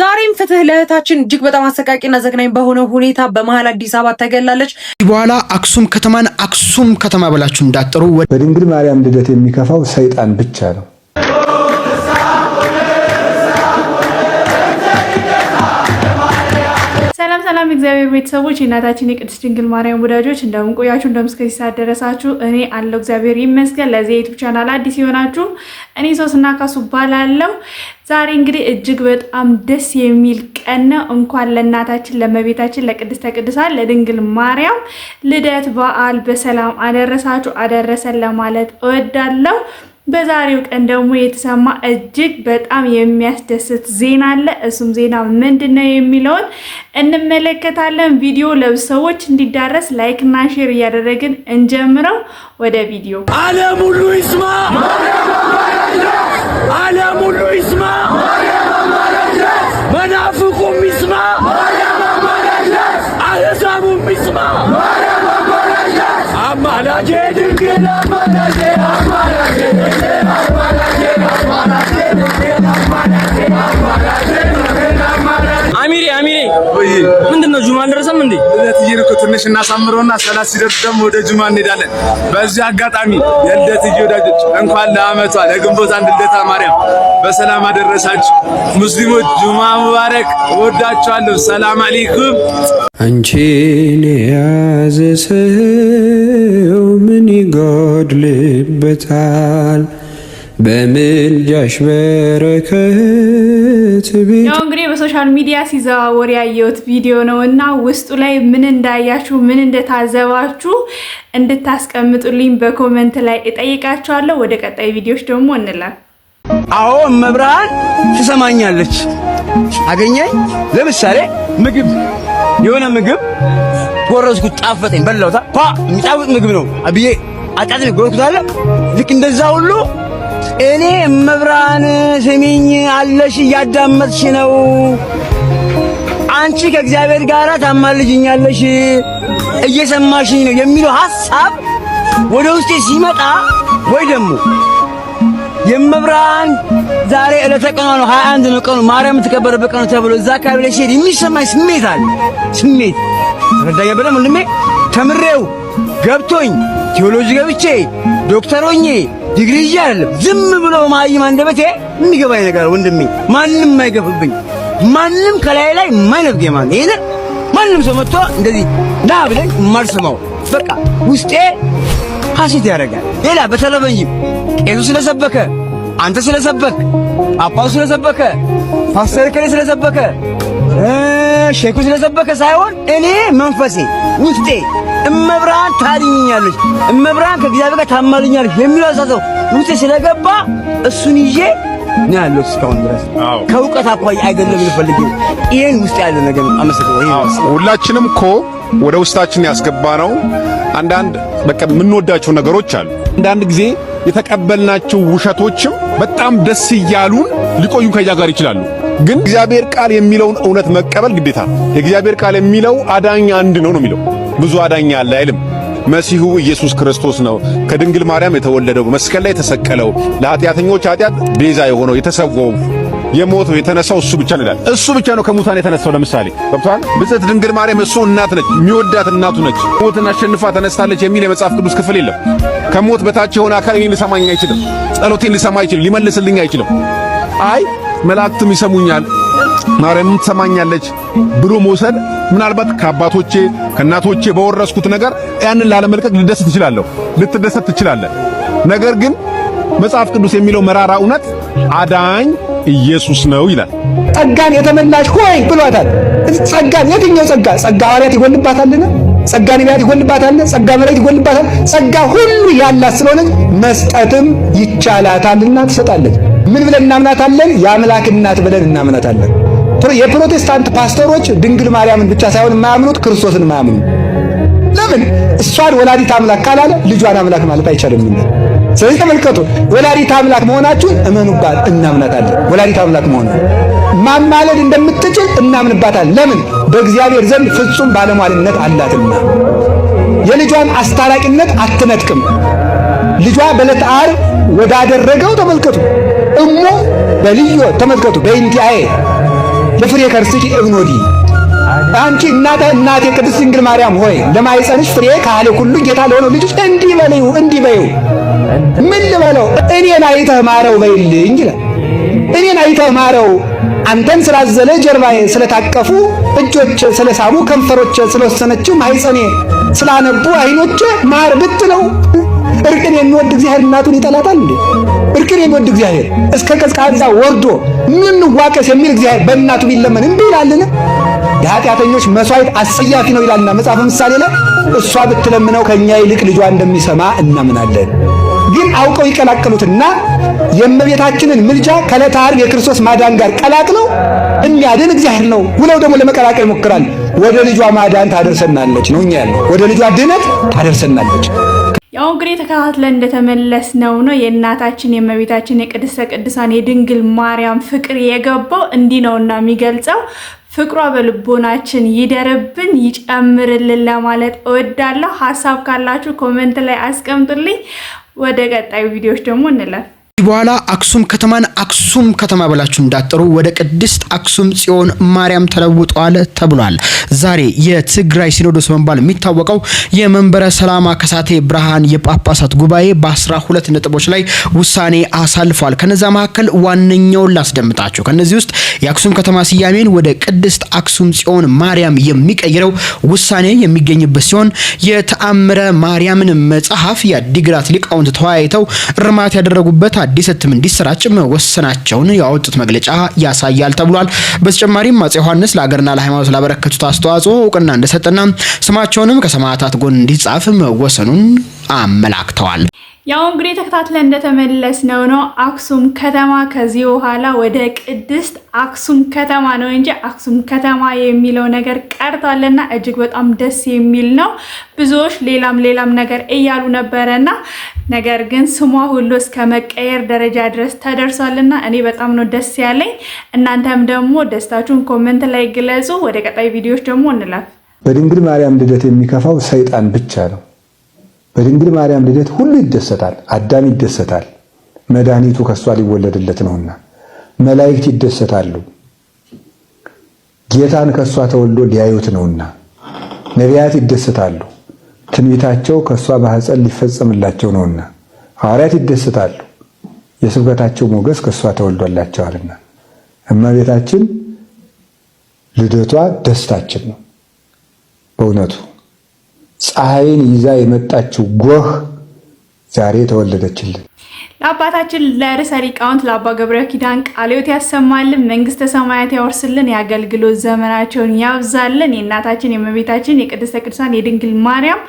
ዛሬም ፍትህ ለእህታችን እጅግ በጣም አሰቃቂና ዘግናኝ በሆነ ሁኔታ በመሃል አዲስ አበባ ተገላለች። በኋላ አክሱም ከተማ ብላችሁ እንዳጥሩ በድንግል ማርያም ልደት የሚከፋው ሰይጣን ብቻ ነው። ሰላም እግዚአብሔር ቤተሰቦች እናታችን የቅድስት ድንግል ማርያም ወዳጆች እንደምን ቆያችሁ? እንደምስከዚህ ሳደረሳችሁ እኔ አለው እግዚአብሔር ይመስገን። ለዚህ ዩቲዩብ ቻናል አዲስ ይሆናችሁ እኔ ሶስና ካሱ ባላለው። ዛሬ እንግዲህ እጅግ በጣም ደስ የሚል ቀን ነው። እንኳን ለእናታችን ለእመቤታችን ለቅድስተ ቅዱሳን ለድንግል ማርያም ልደት በዓል በሰላም አደረሳችሁ አደረሰን ለማለት እወዳለሁ። በዛሬው ቀን ደግሞ የተሰማ እጅግ በጣም የሚያስደስት ዜና አለ። እሱም ዜና ምንድነው የሚለውን እንመለከታለን። ቪዲዮ ለሰዎች እንዲዳረስ ላይክ እና ሼር እያደረግን እንጀምረው። ወደ ቪዲዮ። ዓለም ሁሉ ይስማ፣ ዓለም ሁሉ ይስማ፣ መናፍቁም ይስማ፣ አሕዛቡም ይስማ። አማላጄ ድንግል አማላጄ አሚሬ ምንድነው? ጁማ አልደረሰም እንዴ? ልደትዬን እኮ ትንሽ እናሳምረውና ሰላት ሲደርስ ደግሞ ወደ ጁማ እንሄዳለን። በዚህ አጋጣሚ የልደትዬ ወዳጆች እንኳን ለዓመቷ ለግንቦት አንድ ልደታ ማርያም በሰላም አደረሳችሁ። ሙስሊሞች ጁማ ሙባረክ። እወዳችኋለሁ። ሰላም አለይኩም። አንቺን የያዘ ሰው ምን ይጎድልበታል? በምልጃሽ በረከት ቤት። ያው እንግዲህ በሶሻል ሚዲያ ሲዘዋወር ያየሁት ቪዲዮ ነውና ውስጡ ላይ ምን እንዳያችሁ ምን እንደታዘባችሁ እንድታስቀምጡልኝ በኮሜንት ላይ እጠይቃችኋለሁ። ወደ ቀጣይ ቪዲዮዎች ደግሞ እንላለን። አዎ መብራን ትሰማኛለች። አገኘኝ ለምሳሌ ምግብ የሆነ ምግብ ጎረስኩት፣ ጣፈጠኝ፣ በላውታ የሚጣፍጥ ምግብ ነው አብዬ አጣጥሜ ጎረስኩት አለ። ልክ እንደዛ ሁሉ እኔ መብራን ስሚኝ አለሽ፣ እያዳመጥሽ ነው። አንቺ ከእግዚአብሔር ጋር ታማልጅኛለሽ፣ እየሰማሽኝ ነው የሚለው ሐሳብ ወደ ውስጤ ሲመጣ ወይ ደግሞ የመብራን ዛሬ ዕለተ ቀኗ ነው 21 ነው ቀኑ ማርያም ተከበረበት ቀኑ ተብሎ እዛ አካባቢ ላይ ሲሄድ የሚሰማኝ ስሜት አለ። ስሜት ረዳኛ በደም ወንድሜ ተምሬው ገብቶኝ ቴዎሎጂ ገብቼ ዶክተር ሆኜ ዲግሪ ይያል ዝም ብሎ ማይም አንደበቴ የሚገባኝ ነገር ወንድሜ ማንንም ማይገፍብኝ ማንንም ከላይ ላይ ማይነፍገኝ ማን ይሄን ማንንም ሰው መጥቶ እንደዚህ ና ብለኝ ማርሰማው በቃ ውስጤ ሐሴት ያደርጋል። ሌላ በተለበኝ ቄሱ ስለሰበከ አንተ ስለሰበክ ጳጳሱ ስለሰበከ ፓስተር ከሌ ስለሰበከ ሼኩ ስለሰበከ ሳይሆን እኔ መንፈሴ ውስጤ እመብራን ታድኝኛለች፣ እመብራን ከእግዚአብሔር ጋር ታማልኛለች የሚለው አሳሰብ ውስጤ ስለገባ እሱን ይዤ ነው ያለው እስካሁን ድረስ። ከእውቀት አኳያ አይደለም ልፈልግ ይሄን ውስጥ ያለ ነገር አመሰግናለሁ። ሁላችንም እኮ ወደ ውስጣችን ያስገባነው አንዳንድ በቃ የምንወዳቸው ነገሮች አሉ። አንዳንድ ጊዜ የተቀበልናቸው ውሸቶችም በጣም ደስ እያሉን ሊቆዩ ከኛ ጋር ይችላሉ። ግን እግዚአብሔር ቃል የሚለውን እውነት መቀበል ግዴታ። የእግዚአብሔር ቃል የሚለው አዳኝ አንድ ነው ነው የሚለው። ብዙ አዳኝ አለ አይልም። መሲሁ ኢየሱስ ክርስቶስ ነው ከድንግል ማርያም የተወለደው፣ መስቀል ላይ የተሰቀለው፣ ለኃጢአተኞች ኃጢአት ቤዛ የሆነው፣ የተሰወው፣ የሞተው፣ የተነሳው እሱ ብቻ ነው ይላል። እሱ ብቻ ነው ከሙታን የተነሳው። ለምሳሌ ገብቷል። ብጽዕት ድንግል ማርያም እሱ እናት ነች፣ የሚወዳት እናቱ ነች። ሞትን አሸንፋ ተነስታለች የሚል የመጽሐፍ ቅዱስ ክፍል የለም። ከሞት በታች የሆነ አካል እኔን ሊሰማኝ አይችልም፣ ጸሎቴን ሊሰማ አይችልም፣ ሊመልስልኝ አይችልም። አይ መላእክትም ይሰሙኛል ማርያምም ትሰማኛለች ብሎ መውሰድ ምናልባት ከአባቶቼ ከእናቶቼ በወረስኩት ነገር ያንን ላለመልቀቅ ልደሰት እችላለሁ፣ ልትደሰት ትችላለህ። ነገር ግን መጽሐፍ ቅዱስ የሚለው መራራ እውነት አዳኝ ኢየሱስ ነው ይላል። ጸጋን የተመላሽ ሆይ ብሏታል። ጸጋን የትኛው ጸጋ? ጸጋ ሐዋርያት ይጎልባታልና፣ ጸጋ ነቢያት ይጎልባታልና፣ ጸጋ መላእክት ይጎልባታል። ጸጋ ሁሉ ያላት ስለሆነች መስጠትም ይቻላታልና ትሰጣለች። ምን ብለን እናምናታለን? የአምላክ እናት ብለን እናምናታለን። የፕሮቴስታንት ፓስተሮች ድንግል ማርያምን ብቻ ሳይሆን የማያምኑት ክርስቶስን የማያምኑ ለምን? እሷን ወላዲት አምላክ ካላለ ልጇን አምላክ ማለት አይቻልም። ስለዚህ ተመልከቱ፣ ወላዲት አምላክ መሆናችሁን እመኑባት፣ እናምናታለን። ወላዲት አምላክ መሆኗን ማማለድ እንደምትችል እናምንባታለን። ለምን? በእግዚአብሔር ዘንድ ፍጹም ባለሟልነት አላትና የልጇን አስታራቂነት አትነጥቅም። ልጇ በዕለተ ዓርብ ወዳደረገው ተመልከቱ። እሞ በልዩ ተመልከቱ በእንቲአዬ ለፍሬ ከርስኪ እብኖዲ አንቺ እናቴ ቅድስት ድንግል ማርያም ሆይ ለማኅፀንሽ ፍሬ ካለ ሁሉ ጌታ ለሆነው ልጅሽ እንዲህ በይው። ምን ልበለው? እኔን አይተህ ማረው በይልኝ ይላል። እኔን አይተህ ማረው። አንተን ስላዘለ ጀርባዬ ስለታቀፉ እጆች ስለሳሙ ከንፈሮች ስለወሰነችው ማኅፀኔ ስላነቡ ዓይኖች ማር ብትለው እርቅን የሚወድ እግዚአብሔር እናቱን ይጠላታል እንዴ? እርቅን የሚወድ እግዚአብሔር እስከ ቀዝቃዛ ወርዶ ምን ዋቀስ የሚል እግዚአብሔር በእናቱ ቢለመን እንዴ ይላልን? የኃጢአተኞች መስዋዕት አስጸያፊ ነው ይላልና መጽሐፈ ምሳሌ ላይ እሷ ብትለምነው ከኛ ይልቅ ልጇ እንደሚሰማ እናምናለን። ግን አውቀው ይቀላቀሉትና የእመቤታችንን ምልጃ ከዕለተ ዓርብ የክርስቶስ ማዳን ጋር ቀላቅለው የሚያድን እግዚአብሔር ነው ብለው ደግሞ ለመቀላቀል ይሞክራል። ወደ ልጇ ማዳን ታደርሰናለች ነው እኛ ያለው፣ ወደ ልጇ ድነት ታደርሰናለች። ያው እንግዲህ ተከታትለን እንደተመለስነው ነው የእናታችን የእመቤታችን የቅድስተ ቅዱሳን የድንግል ማርያም ፍቅር የገባው እንዲህ ነውና የሚገልጸው ፍቅሯ በልቦናችን ይደርብን ይጨምርልን ለማለት እወዳለሁ። ሐሳብ ካላችሁ ኮሜንት ላይ አስቀምጡልኝ። ወደ ቀጣዩ ቪዲዮዎች ደግሞ እንለፍ። በኋላ አክሱም ከተማን አክሱም ከተማ ብላችሁ እንዳጠሩ ወደ ቅድስት አክሱም ጽዮን ማርያም ተለውጧል ተብሏል። ዛሬ የትግራይ ሲኖዶስ በመባል የሚታወቀው የመንበረ ሰላማ ከሳቴ ብርሃን የጳጳሳት ጉባኤ በ12 ነጥቦች ላይ ውሳኔ አሳልፏል። ከነዛ መካከል ዋነኛውን ላስደምጣችሁ። ከነዚህ ውስጥ የአክሱም ከተማ ስያሜን ወደ ቅድስት አክሱም ጽዮን ማርያም የሚቀይረው ውሳኔ የሚገኝበት ሲሆን የተአምረ ማርያምን መጽሐፍ የአዲግራት ሊቃውንት ተወያይተው እርማት ያደረጉበት አዲስ እትም እንዲሰራጭ መወሰናቸውን ያወጡት መግለጫ ያሳያል ተብሏል። በተጨማሪም አፄ ዮሐንስ ለሀገርና ለሃይማኖት ላበረከቱት አስተዋጽኦ እውቅና እንደሰጠና ስማቸውንም ከሰማዕታት ጎን እንዲጻፍ መወሰኑን አመላክተዋል። ያው እንግዲህ ተከታትለን እንደተመለስነው ነው አክሱም ከተማ ከዚህ በኋላ ወደ ቅድስት አክሱም ከተማ ነው እንጂ አክሱም ከተማ የሚለው ነገር ቀርቷልና እጅግ በጣም ደስ የሚል ነው። ብዙዎች ሌላም ነገር እያሉ ነበረና ነገር ግን ስሟ ሁሉ እስከ መቀየር ደረጃ ድረስ ተደርሷልና እኔ በጣም ነው ደስ ያለኝ። እናንተም ደግሞ ደስታችሁን ኮሜንት ላይ ግለጹ። ወደ ቀጣይ ቪዲዮዎች ደግሞ እንላፍ። በድንግል ማርያም ልደት የሚከፋው ሰይጣን ብቻ ነው። በድንግል ማርያም ልደት ሁሉ ይደሰታል። አዳም ይደሰታል፣ መድኃኒቱ ከሷ ሊወለድለት ነውና። መላእክት ይደሰታሉ፣ ጌታን ከሷ ተወልዶ ሊያዩት ነውና። ነቢያት ይደሰታሉ፣ ትንቢታቸው ከሷ ማኅፀን ሊፈጸምላቸው ነውና። ሐዋርያት ይደሰታሉ፣ የስብከታቸው ሞገስ ከሷ ተወልዶላቸዋልና። እመቤታችን ልደቷ ደስታችን ነው በእውነቱ። ፀሐይን ይዛ የመጣችው ጎህ ዛሬ ተወለደችልን። ለአባታችን ለርዕሰ ሊቃውንት ለአባ ገብረ ኪዳን ቃለ ሕይወት ያሰማልን፣ መንግስተ ሰማያት ያወርስልን፣ የአገልግሎት ዘመናቸውን ያብዛልን። የእናታችን የእመቤታችን የቅድስተ ቅዱሳን የድንግል ማርያም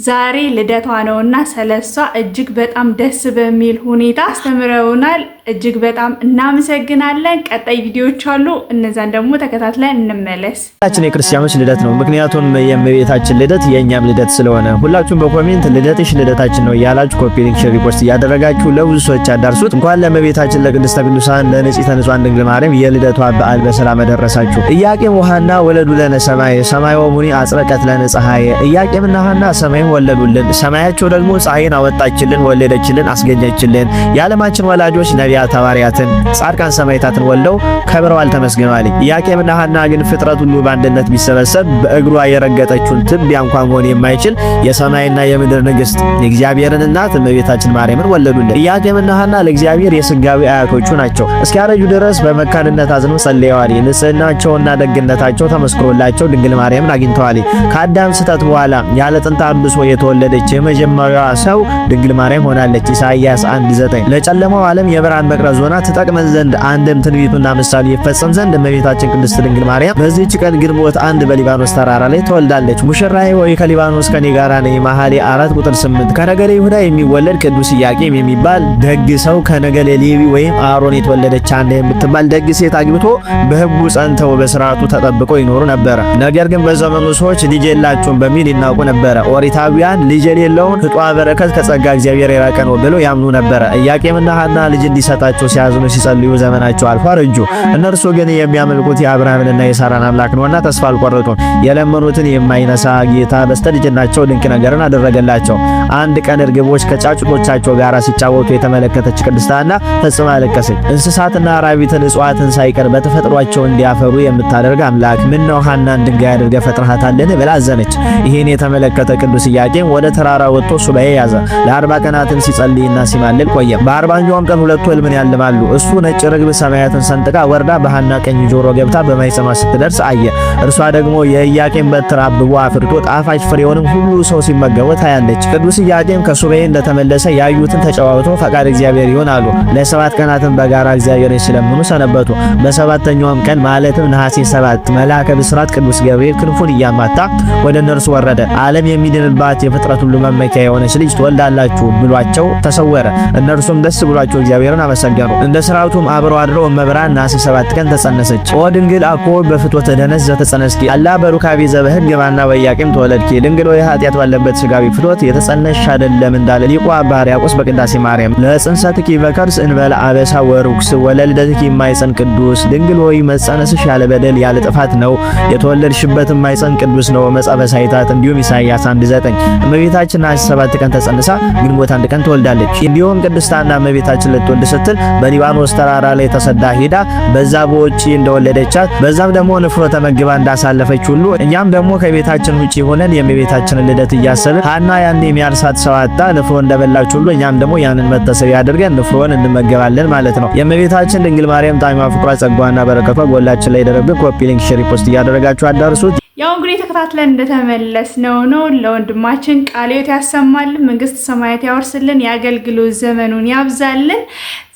ዛሬ ልደቷ ነውና ስለሷ እጅግ በጣም ደስ በሚል ሁኔታ አስተምረውናል። እጅግ በጣም እናመሰግናለን። ቀጣይ ቪዲዮዎች አሉ፣ እነዛን ደግሞ ተከታትለን እንመለስ። ታችን የክርስቲያኖች ልደት ነው። ምክንያቱም የእመቤታችን ልደት የኛም ልደት ስለሆነ ሁላችሁም በኮሜንት ልደትሽ ልደታችን ነው ያላችሁ ኮፒ ሊንክ ሼር ሪፖስት እያደረጋችሁ ለብዙ ሰዎች አዳርሱት። እንኳን ለእመቤታችን ለቅድስተ ቅዱሳን ለንጽሕተ ንጹሐን ድንግል ማርያም የልደቷ በዓል በሰላም አደረሳችሁ። ኢያቄም ወሐና ወለዱ ለነ ሰማይ ሰማይ ወሙኒ አጽረቀት ለነ ፀሐይ። ኢያቄምና ሐና ሰማይን ወለዱልን፣ ሰማያቸው ደግሞ ፀሐይን አወጣችልን፣ ወለደችልን፣ አስገኘችልን። የዓለማችን ወላጆች ነቢያት ሐዋርያትን ጻድቃን ሰማዕታትን ወልደው ከብረዋል ተመስግነዋል። ኢያቄምና ሐና ግን ፍጥረት ሁሉ በአንድነት ቢሰበሰብ በእግሯ የረገጠችውን ትቢያ እንኳን መሆን የማይችል የሰማይና የምድር ንግሥት የእግዚአብሔርን እናት እመቤታችን ማርያምን ወለዱልን። ኢያቄምና ሐና ለእግዚአብሔር የሥጋዊ አያቶቹ ናቸው። እስኪያረጁ ድረስ በመካንነት አዝነው ጸልየዋል። ንጽሕናቸውና ደግነታቸው ተመስክሮላቸው ድንግል ማርያምን አግኝተዋል። ከአዳም ስህተት በኋላ ያለ ጥንተ አብሶ የተወለደች የመጀመሪያዋ ሰው ድንግል ማርያም ሆናለች። ኢሳይያስ 1:9 ለጨለማው ዓለም የብርሃን መቅረዝ ሆና ትጠቅመን ዘንድ አንድም ትንቢቱና ምሳሌ ይፈጸም ዘንድ እመቤታችን ቅድስት ድንግል ማርያም በዚህች ቀን ግንቦት 1 በሊባኖስ ተራራ ላይ ተወልዳለች። ሙሽራዬ ሆይ ከሊባኖስ ከኔ ጋር ነይ መኃልየ 4:8 ከነገደ ይሁዳ የሚወለድ ቅዱስ ኢያቄም የሚባል ደግ ሰው ከነገደ ሌዊ ወይም አሮን የተወለደች አንድ የምትባል ደግ ሴት አግብቶ በሕጉ ጸንተው በሥርዓቱ ተጠብቀው ይኖሩ ነበር። ነገር ግን በዘመኑ ሰዎች ልጅ የላቸውም በሚል ይናቁ ነበር። ኦሪታውያን ልጅ የሌለውን ፍጡረ በረከት ከጸጋ እግዚአብሔር የራቀ ነው ብለው ያምኑ ነበር። ኢያቄምና ሐና ልጅ እንዲሰጣቸው ሲያዝኑ ሲጸልዩ ዘመናቸው አልፎ አረጁ። እነርሱ ግን የሚያመልኩት የአብርሃምንና የሳራን አምላክ ነውና ተስፋ አልቆረጡም። የለመኑትን የማይነሳ ጌታ በስተልጅናቸው ድንቅ ነገርን አደረገላቸው። አንድ ቀን እርግቦች ከጫጩቶቻቸው ጋር ሲጫወቱ ሲጫወቱ የተመለከተች ቅድስት ሐና ፈጽማ አለቀሰች። እንስሳትና አራዊትን እጽዋትን ሳይቀር በተፈጥሯቸው እንዲያፈሩ የምታደርግ አምላክ ምን ነው ሐናን ድንጋይ አድርገህ ፈጥረሃታልን ብላ አዘነች። ይሄን የተመለከተ ቅዱስ ኢያቄም ወደ ተራራ ወጥቶ ሱባኤ ያዘ። ለ40 ቀናትም ሲጸልይና ሲማልል ቆየ። በ40ኛውም ቀን ሁለቱ ሕልምን ያልማሉ። እሱ ነጭ ርግብ ሰማያትን ሰንጥቃ ወርዳ በሐና ቀኝ ጆሮ ገብታ በማይሰማ ስትደርስ አየ። እርሷ ደግሞ የኢያቄም በትር አብቦ አፍርቶ ጣፋጭ ፍሬውንም ሁሉ ሰው ሲመገበው ታያለች። ቅዱስ ኢያቄም ከሱባኤ እንደተመለሰ ያዩትን ተጨዋውቶ ፈቃድ እግዚአብሔር ይሁን አሉ። ለ7 ቀናትም በጋራ እግዚአብሔርን ሲለምኑ ሰነበቱ። በ7ኛውም ቀን ማለትም ነሐሴ 7 መልአከ ብስራት ቅዱስ ገብርኤል ክንፉን እያማታ ወደ እነርሱ ወረደ። ዓለም የሚድንባት የፍጥረት ሁሉ መመኪያ የሆነች ልጅ ትወልዳላችሁ ብሏቸው ተሰወረ። እነርሱም ደስ ብሏቸው እግዚአብሔርን አመሰገኑ። እንደ ሥርዓቱም አብረው አድረው እመብርሃን ነሐሴ 7 ቀን ተጸነሰች። ኦ ድንግል አኮ በፍትወተ ደነስ ዘተጸነስኪ አላ በሩካቤ ዘበህግ ባና ወያቄም ተወለድኪ ድንግል ወይ ኃጢአት ባለበት ሥጋዊ ፍትወት የተጸነሽ አይደለም እንዳለ ሊቁ አባ ሕርያቆስ በቅዳሴ ማርያም ለጽንሰትኪ በከርስ እንበለ አበሳ ወሩክስ ወለልደትኪ የማይጸን ቅዱስ ድንግል ሆይ መጸነስሽ ያለ በደል ያለ ጥፋት ነው። የተወለድሽበትም የማይጸን ቅዱስ ነው። መጽሐፈ ሳይታት እንዲሁም ኢሳይያስ 1:9 እመቤታችን ነሐሴ 7 ቀን ተጸንሳ ግንቦት 1 ቀን ትወልዳለች። እንዲሁም ቅድስት ሐና እመቤታችን ልትወልድ ስትል በሊባኖስ ተራራ ላይ ተሰዳ ሄዳ በዛ በውጪ እንደወለደቻት በዛም ደግሞ ንፍሮ ተመግባ እንዳሳለፈች ሁሉ እኛም ደግሞ ከቤታችን ውጪ ሆነን የእመቤታችንን ልደት እያሰብን ሐና ያን የሚያርሳት ሰው አጣ ንፍሮ እንደበላች ሁሉ እኛም ደግሞ ያንን መታሰቢያ አድርገን ንፍሮን እንመገባለን ማለት ነው። የእመቤታችን ድንግል ማርያም ጣዕሟ፣ ፍቅሯ፣ ጸጋዋና በረከቷ ጎላችን ላይ ደረብን። ኮፒ ሊንክ፣ ሼር፣ ፖስት እያደረጋችሁ አዳርሱት። ያው እንግዲህ ተከታትለን እንደተመለስ ነው ለወንድማችን ቃለ ሕይወት ያሰማልን፣ መንግስት ሰማያት ያወርስልን፣ የአገልግሎት ዘመኑን ያብዛልን።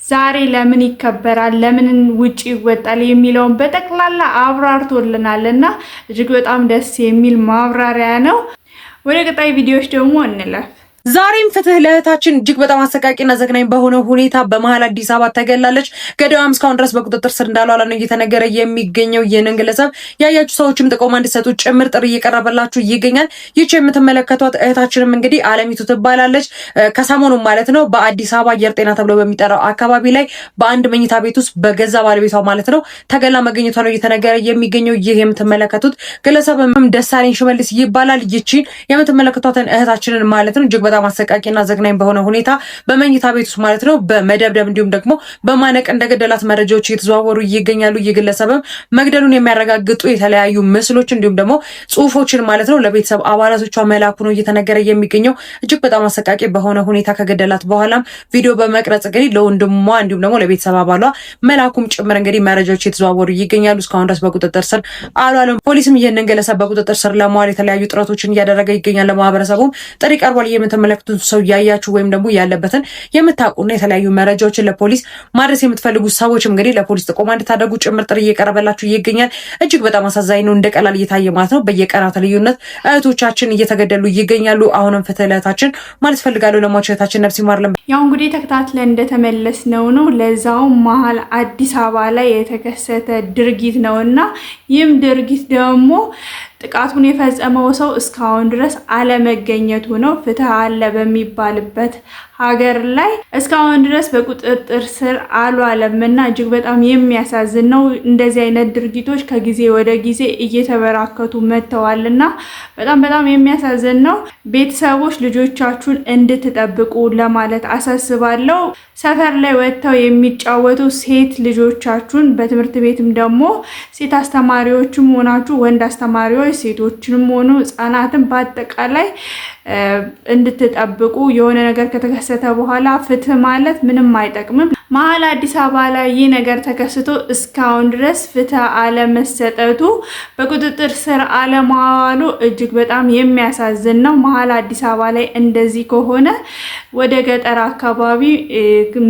ዛሬ ለምን ይከበራል፣ ለምን ውጪ ይወጣል የሚለውን በጠቅላላ አብራርቶልናልና እጅግ በጣም ደስ የሚል ማብራሪያ ነው። ወደ ቀጣይ ቪዲዮዎች ደግሞ እንለፍ። ዛሬም ፍትህ ለእህታችን እጅግ በጣም አሰቃቂና ዘግናኝ በሆነ ሁኔታ በመሀል አዲስ አበባ ተገላለች። ገዳዩም እስካሁን ድረስ በቁጥጥር ስር እንዳልዋለ ነው እየተነገረ የሚገኘው። ይህንን ግለሰብ ያያችሁ ሰዎችም ጥቆማ እንዲሰጡ ጭምር ጥሪ እየቀረበላችሁ ይገኛል። ይህች የምትመለከቷት እህታችንም እንግዲህ አለሚቱ ትባላለች። ከሰሞኑም ማለት ነው በአዲስ አበባ አየር ጤና ተብሎ በሚጠራው አካባቢ ላይ በአንድ መኝታ ቤት ውስጥ በገዛ ባለቤቷ ማለት ነው ተገላ መገኘቷ ነው እየተነገረ የሚገኘው። ይህ የምትመለከቱት ግለሰብም ደሳለኝ ሽመልስ ይባላል። ይቺን የምትመለከቷትን እህታችንን ማለት ነው እጅግ በጣም አሰቃቂና ዘግናኝ በሆነ ሁኔታ በመኝታ ቤት ውስጥ ማለት ነው በመደብደብ እንዲሁም ደግሞ በማነቅ እንደገደላት መረጃዎች እየተዘዋወሩ ይገኛሉ። የግለሰብም መግደሉን የሚያረጋግጡ የተለያዩ ምስሎች እንዲሁም ደግሞ ጽሁፎችን ማለት ነው ለቤተሰብ አባላቶቿ መላኩ ነው እየተነገረ የሚገኘው። እጅግ በጣም አሰቃቂ በሆነ ሁኔታ ከገደላት በኋላም ቪዲዮ በመቅረጽ እንግዲህ ለወንድሟ እንዲሁም ደግሞ ለቤተሰብ አባሏ መላኩም ጭምር እንግዲህ መረጃዎች እየተዘዋወሩ ይገኛሉ። እስካሁን ድረስ በቁጥጥር ስር አልዋለም። ፖሊስም ይህንን ግለሰብ በቁጥጥር ስር ለማዋል የተለያዩ ጥረቶችን እያደረገ ይገኛል። ለማህበረሰቡም ጥሪ ቀርቧል። የምትመለከቱት ሰው ያያችሁ ወይም ደግሞ ያለበትን የምታውቁና የተለያዩ መረጃዎችን ለፖሊስ ማድረስ የምትፈልጉ ሰዎችም እንግዲህ ለፖሊስ ጥቆማ እንድታደርጉ ጭምር ጥሪ እየቀረበላችሁ ይገኛል። እጅግ በጣም አሳዛኝ ነው። እንደ ቀላል እየታየ ማለት ነው በየቀናት ልዩነት እህቶቻችን እየተገደሉ ይገኛሉ። አሁንም ፍትህ ለእህታችን ማለት ፈልጋለሁ። ለሟች እህታችን ነፍስ ይማርልን። ያው እንግዲህ ተከታትለን እንደተመለስ ነው ለዛው መሀል አዲስ አበባ ላይ የተከሰተ ድርጊት ነውና ይህም ድርጊት ደግሞ ጥቃቱን የፈጸመው ሰው እስካሁን ድረስ አለመገኘቱ ነው። ፍትህ አለ በሚባልበት ሀገር ላይ እስካሁን ድረስ በቁጥጥር ስር አልዋለምና እጅግ በጣም የሚያሳዝን ነው። እንደዚህ አይነት ድርጊቶች ከጊዜ ወደ ጊዜ እየተበራከቱ መጥተዋልና በጣም የሚያሳዝን ነው። ቤተሰቦች ልጆቻችሁን እንድትጠብቁ ለማለት አሳስባለሁ። ሰፈር ላይ ወጥተው የሚጫወቱ ሴት ልጆቻችሁን በትምህርት ቤትም ደግሞ ሴት አስተማሪዎችም ሆናችሁ ወንድ አስተማሪዎች ሴቶችንም ሆኑ ህጻናትን በአጠቃላይ እንድትጠብቁ። የሆነ ነገር ከተከሰተ በኋላ ፍትህ ማለት ምንም አይጠቅምም። መሀል አዲስ አበባ ላይ ይህ ነገር ተከስቶ እስካሁን ድረስ ፍትህ አለመሰጠቱ፣ በቁጥጥር ስር አለማዋሉ እጅግ በጣም የሚያሳዝን ነው። መሀል አዲስ አበባ ላይ እንደዚህ ከሆነ ወደ ገጠር አካባቢ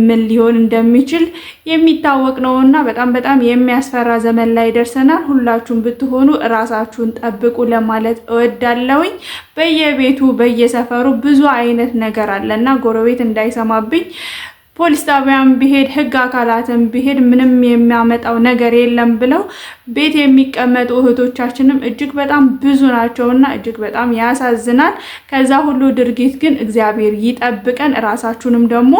ምን ሊሆን እንደሚችል የሚታወቅ ነውና በጣም የሚያስፈራ ዘመን ላይ ደርሰናል። ሁላችሁም ብትሆኑ ራሳችሁን ጠብቁ ለማለት እወዳለሁኝ። በየቤቱ በየሰፈሩ ብዙ አይነት ነገር አለና ጎረቤት እንዳይሰማብኝ ፖሊስ ጣቢያም ቢሄድ ህግ አካላትም ቢሄድ ምንም የሚያመጣው ነገር የለም ብለው ቤት የሚቀመጡ እህቶቻችንም እጅግ በጣም ብዙ ናቸውና እጅግ በጣም ያሳዝናል። ከዛ ሁሉ ድርጊት ግን እግዚአብሔር ይጠብቀን፣ ራሳችሁንም ደግሞ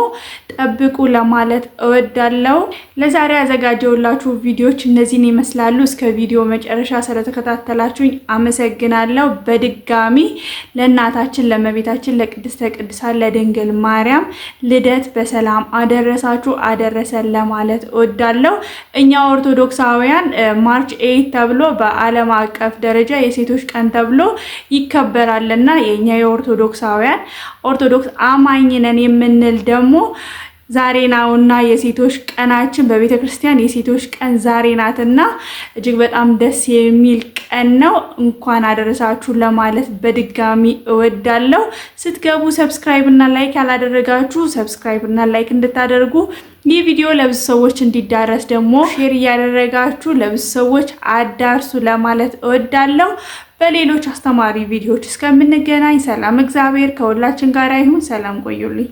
ጠብቁ ለማለት እወዳለሁ። ለዛሬ ያዘጋጀውላችሁ ቪዲዮዎች እነዚህን ይመስላሉ። እስከ ቪዲዮ መጨረሻ ስለተከታተላችሁኝ አመሰግናለሁ። በድጋሚ ለእናታችን ለእመቤታችን ለቅድስተ ቅዱሳን ለድንግል ማርያም ልደት በሰላም አደረሳችሁ አደረሰን ለማለት እወዳለሁ። እኛ ኦርቶዶክሳውያን ማርች 8 ተብሎ በዓለም አቀፍ ደረጃ የሴቶች ቀን ተብሎ ይከበራልና የኛ የኦርቶዶክሳውያን ኦርቶዶክስ አማኝ ነን የምንል ደግሞ ዛሬ ነውና የሴቶች ቀናችን በቤተ ክርስቲያን የሴቶች ቀን ዛሬ ናትና እጅግ በጣም ደስ የሚል ቀን ነው። እንኳን አደረሳችሁ ለማለት በድጋሚ እወዳለሁ። ስትገቡ ሰብስክራይብ እና ላይክ ያላደረጋችሁ ሰብስክራይብ እና ላይክ እንድታደርጉ፣ ይህ ቪዲዮ ለብዙ ሰዎች እንዲዳረስ ደግሞ ሼር እያደረጋችሁ ለብዙ ሰዎች አዳርሱ ለማለት እወዳለሁ። በሌሎች አስተማሪ ቪዲዮዎች እስከምንገናኝ ሰላም እግዚአብሔር ከሁላችን ጋር ይሁን። ሰላም ቆዩልኝ።